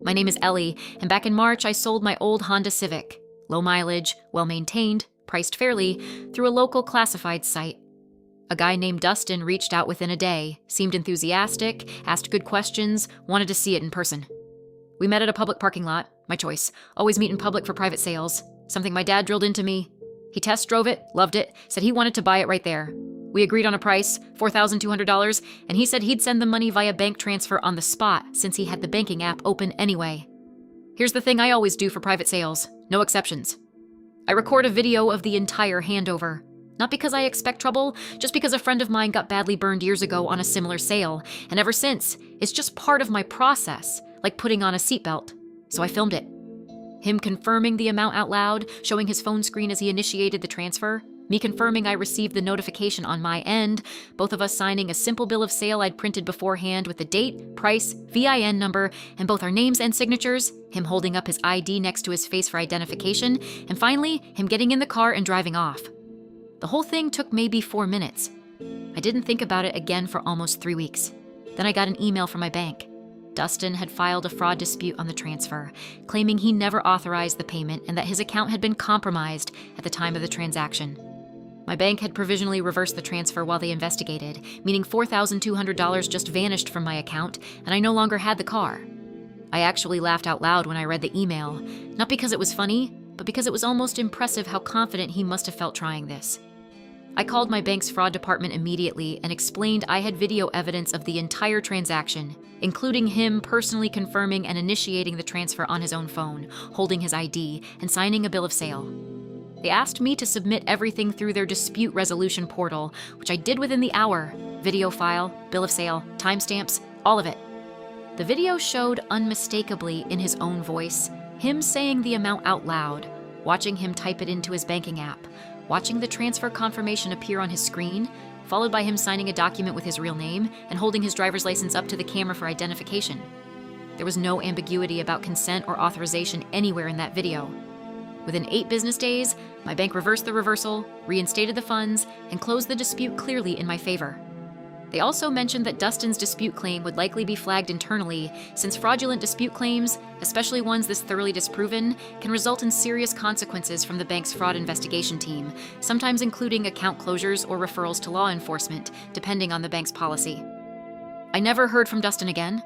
My name is Ellie, and back in March I sold my old Honda Civic. Low mileage, well-maintained, priced fairly, through a local classified site. A guy named Dustin reached out within a day, seemed enthusiastic, asked good questions, wanted to see it in person. We met at a public parking lot, my choice. Always meet in public for private sales, something my dad drilled into me. He test drove it, loved it, said he wanted to buy it right there. We agreed on a price, $4,200, and he said he'd send the money via bank transfer on the spot since he had the banking app open anyway. Here's the thing I always do for private sales, no exceptions. I record a video of the entire handover. Not because I expect trouble, just because a friend of mine got badly burned years ago on a similar sale, and ever since, it's just part of my process, like putting on a seatbelt. So I filmed it. Him confirming the amount out loud, showing his phone screen as he initiated the transfer, me confirming I received the notification on my end, both of us signing a simple bill of sale I'd printed beforehand with the date, price, VIN number, and both our names and signatures, him holding up his ID next to his face for identification, and finally, him getting in the car and driving off. The whole thing took maybe 4 minutes. I didn't think about it again for almost 3 weeks. Then I got an email from my bank. Dustin had filed a fraud dispute on the transfer, claiming he never authorized the payment and that his account had been compromised at the time of the transaction. My bank had provisionally reversed the transfer while they investigated, meaning $4,200 just vanished from my account, and I no longer had the car. I actually laughed out loud when I read the email, not because it was funny, but because it was almost impressive how confident he must have felt trying this. I called my bank's fraud department immediately and explained I had video evidence of the entire transaction, including him personally confirming and initiating the transfer on his own phone, holding his ID, and signing a bill of sale. They asked me to submit everything through their dispute resolution portal, which I did within the hour. Video file, bill of sale, timestamps, all of it. The video showed unmistakably in his own voice, him saying the amount out loud, watching him type it into his banking app, watching the transfer confirmation appear on his screen, followed by him signing a document with his real name and holding his driver's license up to the camera for identification. There was no ambiguity about consent or authorization anywhere in that video. Within 8 business days, my bank reversed the reversal, reinstated the funds, and closed the dispute clearly in my favor. They also mentioned that Dustin's dispute claim would likely be flagged internally, since fraudulent dispute claims, especially ones this thoroughly disproven, can result in serious consequences from the bank's fraud investigation team, sometimes including account closures or referrals to law enforcement, depending on the bank's policy. I never heard from Dustin again.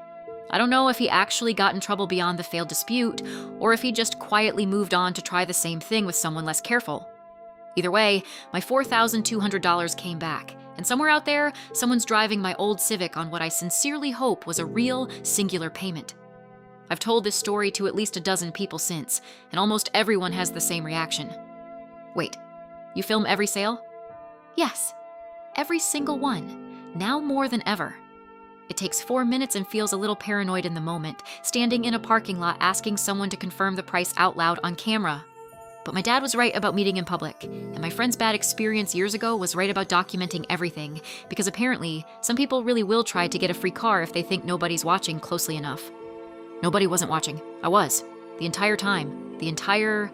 I don't know if he actually got in trouble beyond the failed dispute, or if he just quietly moved on to try the same thing with someone less careful. Either way, my $4,200 came back, and somewhere out there, someone's driving my old Civic on what I sincerely hope was a real, singular payment. I've told this story to at least a dozen people since, and almost everyone has the same reaction. Wait, you film every sale? Yes, every single one, now more than ever. It takes 4 minutes and feels a little paranoid in the moment, standing in a parking lot asking someone to confirm the price out loud on camera. But my dad was right about meeting in public, and my friend's bad experience years ago was right about documenting everything, because apparently, some people really will try to get a free car if they think nobody's watching closely enough. Nobody wasn't watching. I was. The entire time. The entire